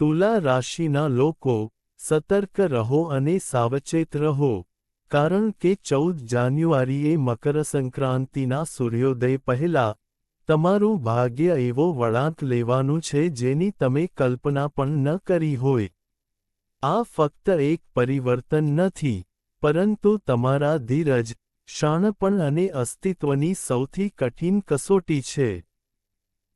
તુલા રાશિના લોકો, સતર્ક રહો અને સાવચેત રહો, કારણ કે 14 જાન્યુઆરીએ મકર સંક્રાંતિના સૂર્યોદય પહેલા તમારું ભાગ્ય એવો વળાંક લેવાનું છે જેની તમે કલ્પના પણ ન કરી હોય. આ ફક્ત એક પરિવર્તન નથી, પરંતુ તમારા ધીરજ, શાણપણ અને અસ્તિત્વની સૌથી કઠિન કસોટી છે.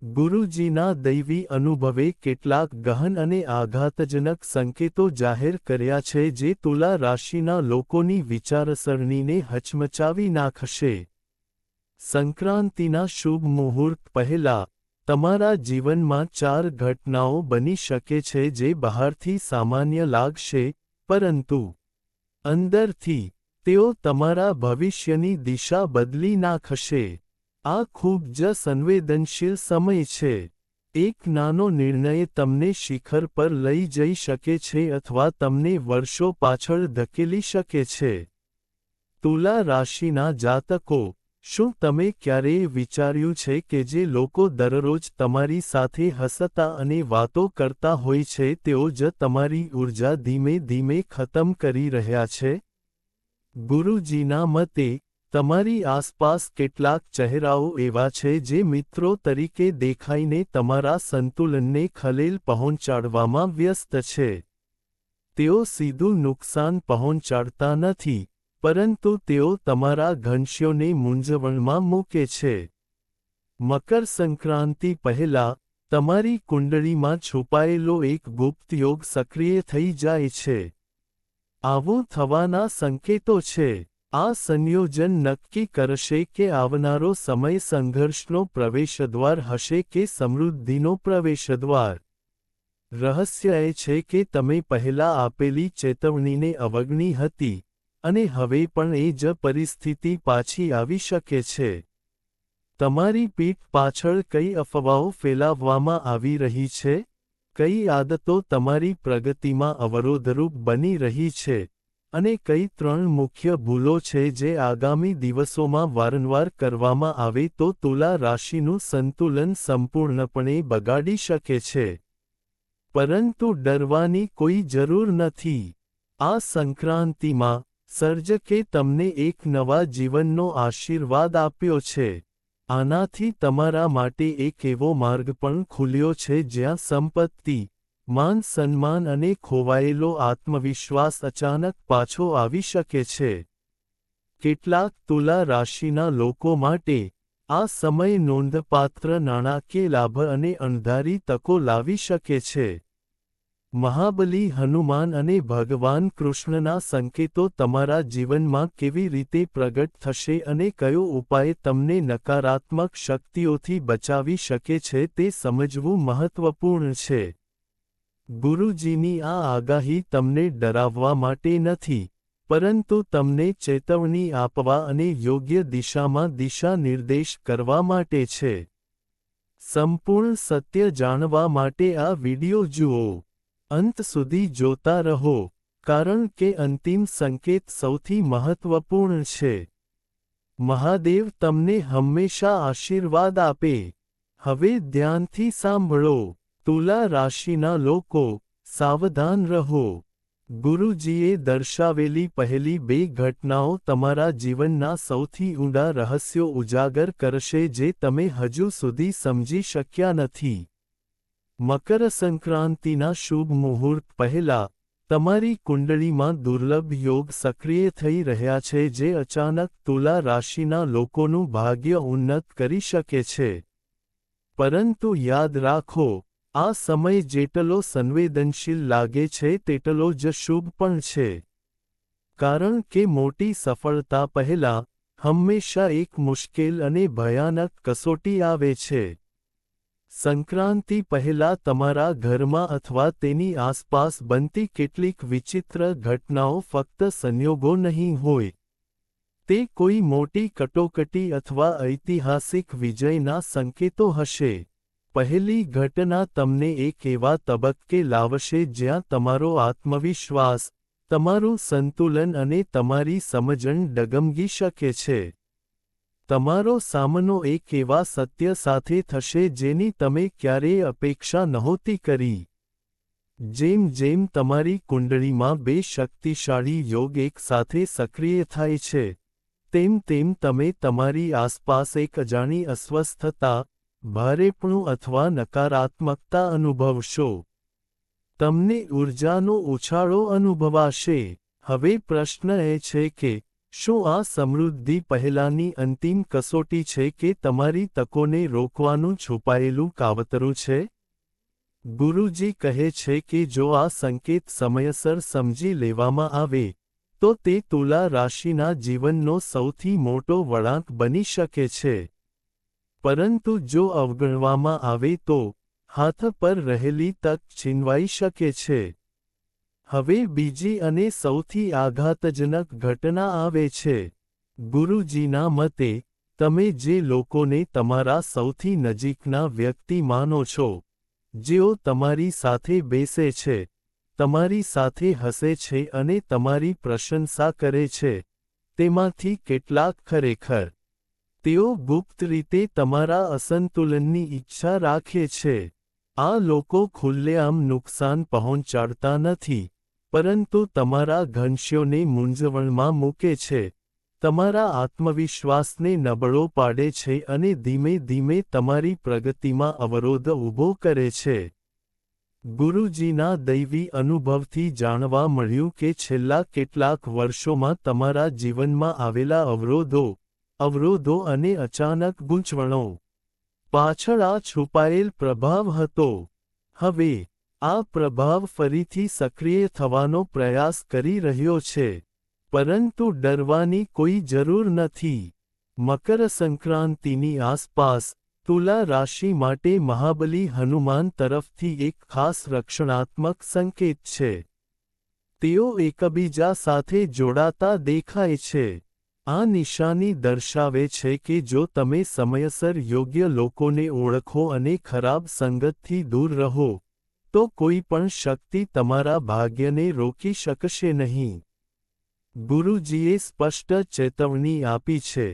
ગુરુજીના દૈવી અનુભવે કેટલાક ગહન અને આઘાતજનક સંકેતો જાહેર કર્યા છે જે તુલા રાશિના લોકોની વિચારસરણીને હચમચાવી નાખશે. સંક્રાંતિના શુભ મુહૂર્ત પહેલા, તમારા જીવનમાં 4 ઘટનાઓ બની શકે છે જે બહારથી સામાન્ય લાગશે, પરંતુ અંદરથી, તેઓ તમારા ભવિષ્યની દિશા બદલી નાખશે. આ ખૂબ જ સંવેદનશીલ સમય છે. એક નાનો નિર્ણય તમને શિખર પર લઈ જઈ શકે છે અથવા તમને વર્ષો પાછળ ધકેલી શકે છે. તુલા રાશિના જાતકો, શું તમે ક્યારેય વિચાર્યું છે કે જે લોકો દરરોજ તમારી સાથે હસતા અને વાતો કરતા હોય છે તેઓ જ તમારી ઊર્જા ધીમે ધીમે ખતમ કરી રહ્યા છે? ગુરુજીના મતે, તમારી આસપાસ કેટલાક ચહેરાઓ એવા છે જે મિત્રો તરીકે દેખાઈને તમારા સંતુલનને ખલેલ પહોંચાડવામાં વ્યસ્ત છે. તેઓ સીધું નુકસાન પહોંચાડતા નથી, પરંતુ તેઓ તમારા ઘનશ્યોને મૂંઝવણમાં મૂકે છે. મકર સંક્રાંતિ પહેલા, તમારી કુંડળીમાં છુપાયેલો એક ગુપ્ત યોગ સક્રિય થઈ જાય છે. આવું થવાના સંકેતો છે. આ સંયોજન નક્કી કરશે કે આવનારો સમય સંઘર્ષનો પ્રવેશદ્વાર હશે કે સમૃદ્ધિનો પ્રવેશદ્વાર. રહસ્ય એ છે કે તમે પહેલા આપેલી ચેતવણીને અવગણી હતી, અને હવે પણ એ જ પરિસ્થિતિ પાછી આવી શકે છે. તમારી પીઠ પાછળ કઈ અફવાઓ ફેલાવવામાં આવી રહી છે? કઈ આદતો તમારી પ્રગતિમાં અવરોધરૂપ બની રહી છે? અને કઈ 3 મુખ્ય ભૂલો છે જે આગામી દિવસોમાં વારંવાર કરવામાં આવે તો તુલા રાશિનું સંતુલન સંપૂર્ણપણે બગાડી શકે છે? પરંતુ ડરવાની કોઈ જરૂર નથી. આ સંક્રાંતિમાં, સર્જકે તમને એક નવા જીવનનો આશીર્વાદ આપ્યો છે. આનાથી તમારા માટે એક એવો માર્ગ પણ ખુલ્યો છે જ્યાં સંપત્તિ, માન સન્માન અને ખોવાયેલો આત્મવિશ્વાસ અચાનક પાછો આવી શકે છે. કેટલાક તુલા રાશિના લોકો માટે, આ સમય નોંધપાત્ર નાણાકીય લાભ અને અણધારી તકો લાવી શકે છે. મહાબલી હનુમાન અને ભગવાન કૃષ્ણના સંકેતો તમારા જીવનમાં કેવી રીતે પ્રગટ થશે અને કયો ઉપાય તમને નકારાત્મક શક્તિઓથી બચાવી શકે છે તે સમજવું મહત્વપૂર્ણ છે. ગુરુજીની આ આગાહી તમને ડરાવવા માટે નથી, પરંતુ તમને ચેતવણી આપવા અને યોગ્ય દિશામાં દિશા નિર્દેશ કરવા માટે છે. સંપૂર્ણ સત્ય જાણવા માટે આ વિડિયો જુઓ. અંત સુધી જોતા રહો, કારણ કે અંતિમ સંકેત સૌથી મહત્વપૂર્ણ છે. મહાદેવ તમને હંમેશા આશીર્વાદ આપે. હવે ધ્યાનથી સાંભળો. તુલા રાશિના લોકો, સાવધાન રહો. ગુરુજીએ દર્શાવેલી પહેલી 2 ઘટનાઓ તમારા જીવનના સૌથી ઊંડા રહસ્યો ઉજાગર કરશે જે તમે હજુ સુધી સમજી શક્યા નથી. મકર સંક્રાંતિના શુભ મુહૂર્ત પહેલા, તમારી કુંડળીમાં દુર્લભ યોગ સક્રિય થઈ રહ્યા છે જે અચાનક તુલા રાશિના લોકોનું ભાગ્ય ઉન્નત કરી શકે છે. પરંતુ યાદ રાખો, આ સમય જેટલો સંવેદનશીલ લાગે છે તેટલો જ શુભ પણ છે. કારણ કે મોટી સફળતા પહેલાં, હંમેશા એક મુશ્કેલ અને ભયાનક કસોટી આવે છે. સંક્રાંતિ પહેલા તમારા ઘરમાં અથવા તેની આસપાસ બનતી કેટલીક વિચિત્ર ઘટનાઓ ફક્ત સંયોગો નહીં હોય. તે કોઈ મોટી કટોકટી અથવા ઐતિહાસિક વિજયના સંકેતો હશે. પહેલી ઘટના તમને એક એવા તબક્કે લાવશે જ્યાં તમારો આત્મવિશ્વાસ, તમારું સંતુલન અને તમારી સમજણ ડગમગી શકે છે. તમારો સામનો એક એવા સત્ય સાથે થશે જેની તમે ક્યારેય અપેક્ષા નહોતી કરી. જેમ જેમ તમારી કુંડળીમાં બે શક્તિશાળી યોગ એક સાથે સક્રિય થાય છે, તેમ તેમ તમે તમારી આસપાસ એક અજાણી અસ્વસ્થતા, ભારેપણું અથવા નકારાત્મકતા અનુભવશો. તમને ઊર્જાનો ઉછાળો અનુભવાશે. હવે પ્રશ્ન એ છે કે, શું આ સમૃદ્ધિ પહેલાંની અંતિમ કસોટી છે કે તમારી તકોને રોકવાનું છુપાયેલું કાવતરું છે? ગુરુજી કહે છે કે જો આ સંકેત સમયસર સમજી લેવામાં આવે, તો તે તુલા રાશિના જીવનનો સૌથી મોટો વળાંક બની શકે છે. પરંતુ જો અવગણવામાં આવે તો, હાથ પર રહેલી તક છીનવાઈ શકે છે. હવે બીજી અને સૌથી આઘાતજનક ઘટના આવે છે. ગુરુજીના મતે, તમે જે લોકોને તમારા સૌથી નજીકના વ્યક્તિ માનો છો, જેઓ તમારી સાથે બેસે છે, તમારી સાથે હસે છે અને તમારી પ્રશંસા કરે છે, તેમાંથી કેટલાક ખરેખર તેઓ ગુપ્ત રીતે તમારા અસંતુલનની ઈચ્છા રાખે છે. આ લોકો ખુલ્લેઆમ નુકસાન પહોંચાડતા નથી, પરંતુ તમારા ઘનશ્યોને મૂંઝવણમાં મૂકે છે, તમારા આત્મવિશ્વાસને નબળો પાડે છે અને ધીમે ધીમે તમારી પ્રગતિમાં અવરોધ ઊભો કરે છે. ગુરુજીના દૈવી અનુભવથી જાણવા મળ્યું કે છેલ્લા કેટલાક વર્ષોમાં તમારા જીવનમાં આવેલા અવરોધો અને અચાનક ગૂંચવણો પાછળ આ છુપાયેલ પ્રભાવ હતો. હવે, આ પ્રભાવ ફરીથી સક્રિય થવાનો પ્રયાસ કરી રહ્યો છે. પરંતુ ડરવાની કોઈ જરૂર નથી. મકર સંક્રાંતિની આસપાસ, તુલા રાશિ માટે મહાબલી હનુમાન તરફથી એક ખાસ રક્ષણાત્મક સંકેત છે. તેઓ એકબીજા સાથે જોડાતા દેખાય છે. આ નિશાની દર્શાવે છે કે જો તમે સમયસર યોગ્ય લોકોને ઓળખો અને ખરાબ સંગતથી દૂર રહો, તો કોઈ પણ શક્તિ તમારા ભાગ્યને રોકી શકશે નહીં. ગુરુજીએ સ્પષ્ટ ચેતવણી આપી છે.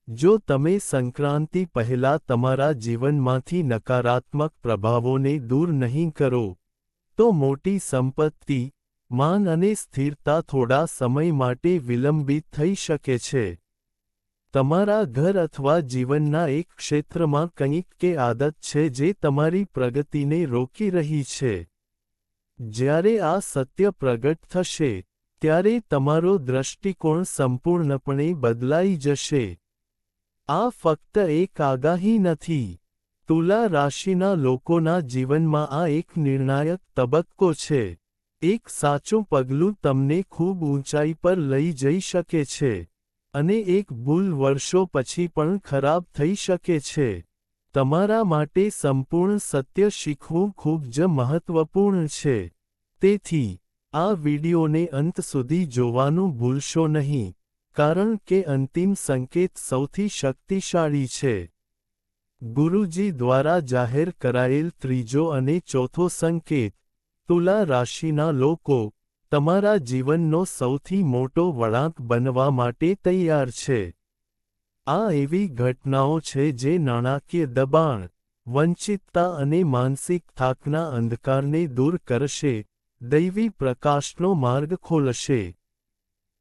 જો તમે સંક્રાંતિ પહેલા તમારા જીવનમાંથી નકારાત્મક પ્રભાવોને દૂર નહીં કરો, તો મોટી સંપત્તિ, માન અને સ્થિરતા થોડા સમય માટે વિલંબિત થઈ શકે છે. તમારા ઘર અથવા જીવનના એક ક્ષેત્રમાં કંઈક કે આદત છે જે તમારી પ્રગતિને રોકી રહી છે. જ્યારે આ સત્ય પ્રગટ થશે, ત્યારે તમારો દૃષ્ટિકોણ સંપૂર્ણપણે બદલાઈ જશે. આ ફક્ત એક આગાહી નથી. તુલા રાશિના લોકોના જીવનમાં આ એક નિર્ણાયક તબક્કો છે. એક સાચું પગલું તમને ખૂબ ઊંચાઈ પર લઈ જઈ શકે છે, અને એક ભૂલ વર્ષો પછી પણ ખરાબ થઈ શકે છે. તમારા માટે સંપૂર્ણ સત્ય શીખવું ખૂબ જ મહત્વપૂર્ણ છે. તેથી, આ વિડિયોને અંત સુધી જોવાનું ભૂલશો નહીં, કારણ કે અંતિમ સંકેત સૌથી શક્તિશાળી છે. ગુરુજી દ્વારા જાહેર કરાયેલ ત્રીજો અને ચોથો સંકેત, તુલા રાશિના લોકો, તમારા જીવનનો સૌથી મોટો વળાંક બનવા માટે તૈયાર છે. આ એવી ઘટનાઓ છે જે નાણાકીય દબાણ, વંચિતતા અને માનસિક થાકના અંધકારને દૂર કરશે, દૈવી પ્રકાશનો માર્ગ ખોલશે.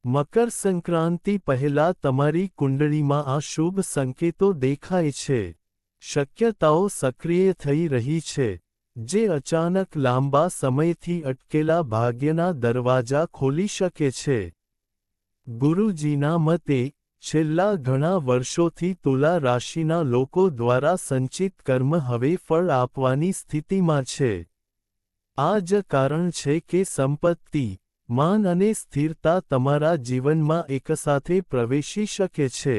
મકર સંક્રાંતિ પહેલા તમારી કુંડળીમાં આ શુભ સંકેતો દેખાય છે. શક્યતાઓ સક્રિય થઈ રહી છે, જે અચાનક લાંબા સમયથી અટકેલા ભાગ્યના દરવાજા ખોલી શકે છે. ગુરુજીના મતે, છેલ્લા ઘણા વર્ષોથી તુલા રાશિના લોકો દ્વારા સંચિત કર્મ હવે ફળ આપવાની સ્થિતિમાં છે. આ જ કારણ છે કે સંપત્તિ, માન અને સ્થિરતા તમારા જીવનમાં એકસાથે પ્રવેશી શકે છે.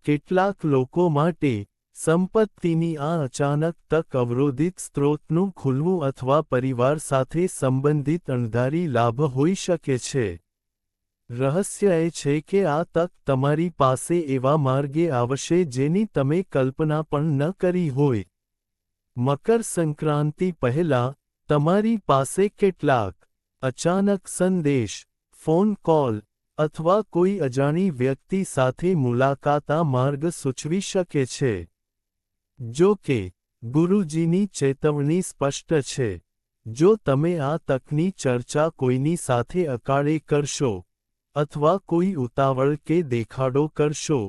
કેટલાક લોકો માટે, સંપત્તિની આ અચાનક તક અવરોધિત સ્ત્રોતનું ખુલવું અથવા પરિવાર સાથે સંબંધિત અણધારી લાભ હોઈ શકે છે. રહસ્ય એ છે કે આ તક તમારી પાસે એવા માર્ગે આવશે જેની તમે કલ્પના પણ ન કરી હોય. મકર સંક્રાંતિ પહેલાં, તમારી પાસે કેટલાક અચાનક સંદેશ, ફોન કોલ, અથવા કોઈ અજાણી વ્યક્તિ સાથે મુલાકાત આ માર્ગ સૂચવી શકે છે. જો કે, ગુરુજીની ચેતવણી સ્પષ્ટ છે. જો તમે આ તકની ચર્ચા કોઈની સાથે અકાળે કરશો અથવા કોઈ ઉતાવળ કે દેખાડો કરશો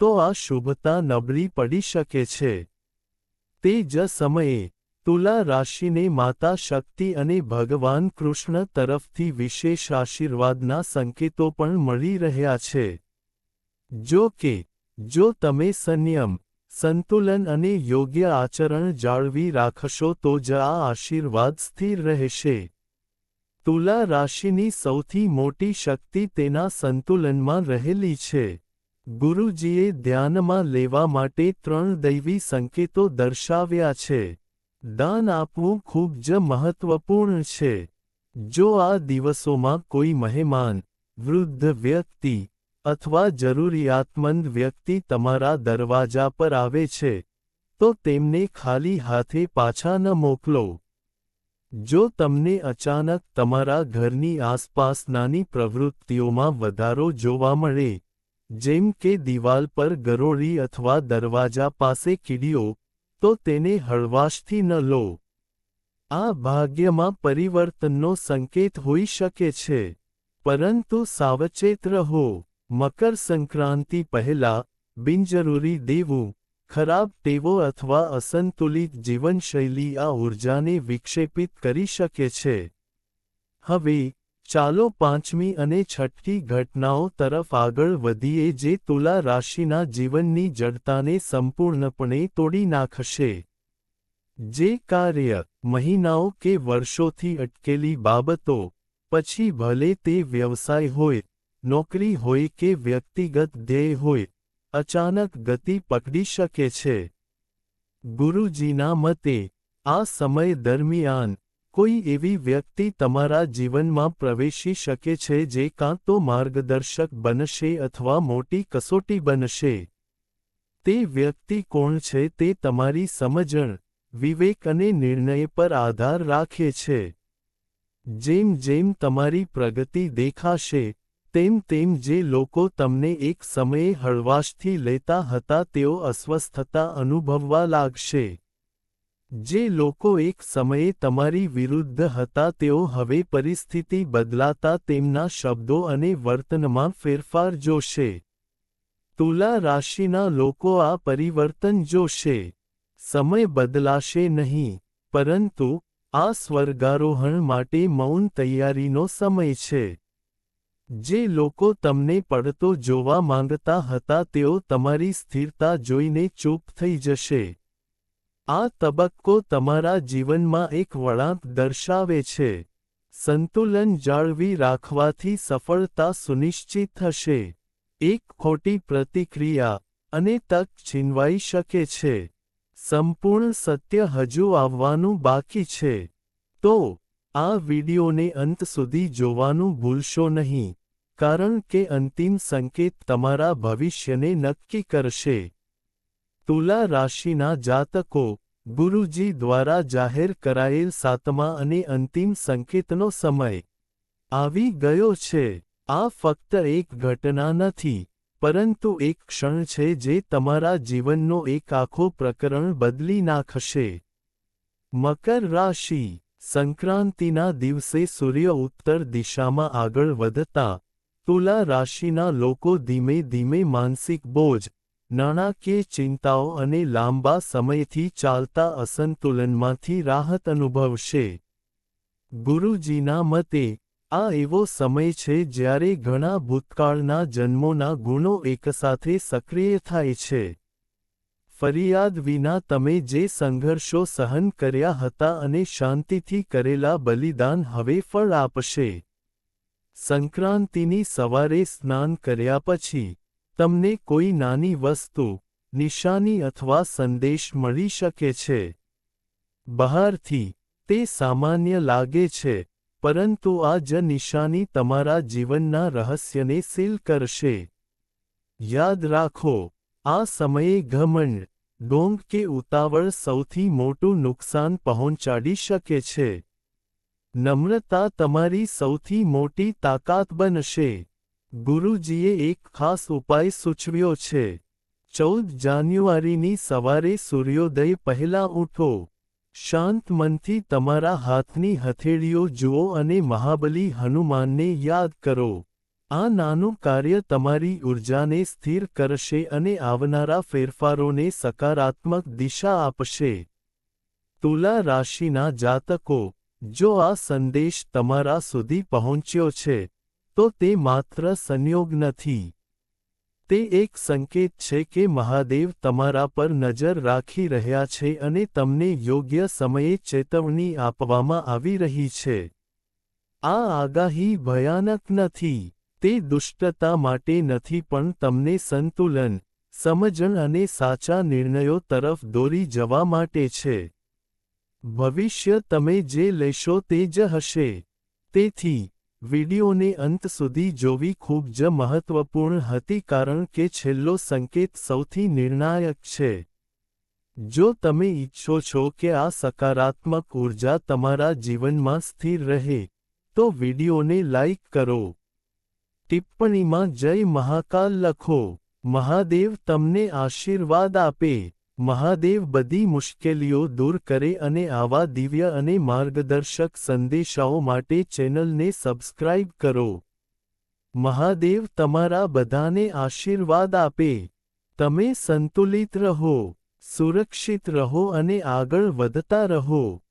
તો આ શુભતા નબળી પડી શકે છે. તે જ સમયે તુલા રાશિને માતા શક્તિ અને ભગવાન કૃષ્ણ તરફથી વિશેષ આશીર્વાદના સંકેતો પણ મળી રહ્યા છે. જો કે, જો તમે સંયમ, સંતુલન અને યોગ્ય આચરણ જાળવી રાખશો તો જ આ આશીર્વાદ સ્થિર રહેશે. તુલા રાશિની સૌથી મોટી શક્તિ તેના સંતુલનમાં રહેલી છે. ગુરુજીએ ધ્યાનમાં લેવા માટે 3 દૈવી સંકેતો દર્શાવ્યા છે. દાન આપવું ખૂબ જ મહત્વપૂર્ણ છે. જો આ દિવસોમાં કોઈ મહેમાન, વૃદ્ધ વ્યક્તિ અથવા જરૂરિયાતમંદ વ્યક્તિ તમારા દરવાજા પર આવે છે, તો તેમને ખાલી હાથે પાછા ન મોકલો. જો તમને અચાનક તમારા ઘરની આસપાસ નાની પ્રવૃત્તિઓમાં વધારો જોવા મળે, જેમ કે દિવાલ પર ગરોળી અથવા દરવાજા પાસે કીડીઓ, તો તેને હળવાશથી ન લો. આ ભાગ્યમાં પરિવર્તનનો સંકેત હોઈ શકે છે. પરંતુ સાવચેત રહો. મકર સંક્રાંતિ પહેલા બિનજરૂરી દેવું, ખરાબ ટેવો અથવા અસંતુલિત જીવનશૈલી આ ઊર્જાને વિક્ષેપિત કરી શકે છે. હવે, ચાલો 5મી અને 6ઠ્ઠી ઘટનાઓ તરફ આગળ વધીએ જે તુલા રાશિના જીવનની જડતાને સંપૂર્ણપણે તોડી નાખશે. જે કાર્ય, મહિનાઓ કે વર્ષોથી અટકેલી બાબતો, પછી ભલે તે વ્યવસાય હોય, નોકરી હોય કે વ્યક્તિગત ધ્યેય હોય, અચાનક ગતિ પકડી શકે છે. ગુરુજીના મતે, આ સમય દરમિયાન, કોઈ એવી વ્યક્તિ તમારા જીવનમાં પ્રવેશી શકે છે જે કાં તો માર્ગદર્શક બનશે અથવા મોટી કસોટી બનશે. તે વ્યક્તિ કોણ છે તે તમારી સમજણ, વિવેક અને નિર્ણય પર આધાર રાખે છે. જેમ જેમ તમારી પ્રગતિ દેખાશે, તેમ તેમ જે લોકો તમને એક સમયે હળવાશથી લેતા હતા તેઓ અસ્વસ્થતા અનુભવવા લાગશે. જે લોકો એક સમયે તમારી વિરુદ્ધ હતા તેઓ હવે પરિસ્થિતિ બદલાતા તેમના શબ્દો અને વર્તનમાં ફેરફાર જોશે. તુલા રાશિના લોકો આ પરિવર્તન જોશે. સમય બદલાશે નહીં, પરંતુ આ સ્વર્ગારોહણ માટે મૌન તૈયારીનો સમય છે. જે લોકો તમને પડતો જોવા માંગતા હતા તેઓ તમારી સ્થિરતા જોઈને ચૂપ થઈ જશે. આ તબક્કો તમારા જીવનમાં એક વળાંક દર્શાવે છે. સંતુલન જાળવી રાખવાથી સફળતા સુનિશ્ચિત થશે. એક ખોટી પ્રતિક્રિયા, અને તક છીનવાઈ શકે છે. સંપૂર્ણ સત્ય હજુ આવવાનું બાકી છે. તો, આ વિડિયોને અંત સુધી જોવાનું ભૂલશો નહીં, કારણ કે અંતિમ સંકેત તમારા ભવિષ્યને નક્કી કરશે. તુલા રાશિના જાતકો, ગુરુજી દ્વારા જાહેર કરાયેલ 7મા અને અંતિમ સંકેતનો સમય આવી ગયો છે. આ ફક્ત એક ઘટના નથી, પરંતુ એક ક્ષણ છે જે તમારા જીવનનો એક આખો પ્રકરણ બદલી નાખશે. મકર રાશિ, સંક્રાંતિના દિવસે સૂર્ય ઉત્તર દિશામાં આગળ વધતા, તુલા રાશિના લોકો ધીમે ધીમે માનસિક બોજ, નાણાકીય ચિંતાઓ અને લાંબા સમયથી ચાલતા અસંતુલનમાંથી રાહત અનુભવશે. ગુરુજીના મતે, આ એવો સમય છે જ્યારે ઘણા ભૂતકાળના જન્મોના ગુણો એકસાથે સક્રિય થાય છે. ફરિયાદ વિના તમે જે સંઘર્ષો સહન કર્યા હતા અને શાંતિથી કરેલા બલિદાન હવે ફળ આપશે. સંક્રાંતિની સવારે સ્નાન કર્યા પછી, તમને કોઈ નાની વસ્તુ, નિશાની અથવા સંદેશ મળી શકે છે. બહારથી, તે સામાન્ય લાગે છે, પરંતુ આ જ નિશાની તમારા જીવનના રહસ્યને સીલ કરશે. યાદ રાખો, આ સમયે ઘમંડ, ઢોંગ કે ઉતાવળ સૌથી મોટું નુકસાન પહોંચાડી શકે છે. નમ્રતા તમારી સૌથી મોટી તાકાત બનશે. ગુરુજીએ એક ખાસ ઉપાય સૂચવ્યો છે. 14 જાન્યુઆરીની સવારે સૂર્યોદય પહેલાં ઉઠો. શાંત મનથી તમારા હાથની હથેળીઓ જુઓ અને મહાબલી હનુમાનને યાદ કરો. આ નાનું કાર્ય તમારી ઊર્જાને સ્થિર કરશે અને આવનારા ફેરફારોને સકારાત્મક દિશા આપશે. તુલા રાશિના જાતકો, જો આ સંદેશ તમારા સુધી પહોંચ્યો છે, તો તે માત્ર સંયોગ નથી. તે એક સંકેત છે કે મહાદેવ તમારા પર નજર રાખી રહ્યા છે અને તમને યોગ્ય સમયે ચેતવણી આપવામાં આવી રહી છે. આ આગાહી ભયાનક નથી. તે દુષ્ટતા માટે નથી પણ તમને સંતુલન, સમજણ અને સાચા નિર્ણયો તરફ દોરી જવા માટે છે. ભવિષ્ય તમે જે લેશો તે જ હશે. તેથી વિડિયોને અંત સુધી જોવી ખૂબ જ મહત્વપૂર્ણ હતી કારણ કે છેલ્લો સંકેત સૌથી નિર્ણાયક છે. જો તમે ઈચ્છો છો કે આ સકારાત્મક ઊર્જા તમારા જીવનમાં સ્થિર રહે, તો વિડિયોને લાઇક કરો. ટિપ્પણીમાં જય મહાકાલ લખો. મહાદેવ તમને આશીર્વાદ આપે. મહાદેવ બધી મુશ્કેલીઓ દૂર કરે અને આવા દિવ્ય અને માર્ગદર્શક સંદેશાઓ માટે ચેનલને સબસ્ક્રાઇબ કરો. મહાદેવ તમારા બધાને આશીર્વાદ આપે. તમે સંતુલિત રહો, સુરક્ષિત રહો અને આગળ વધતા રહો.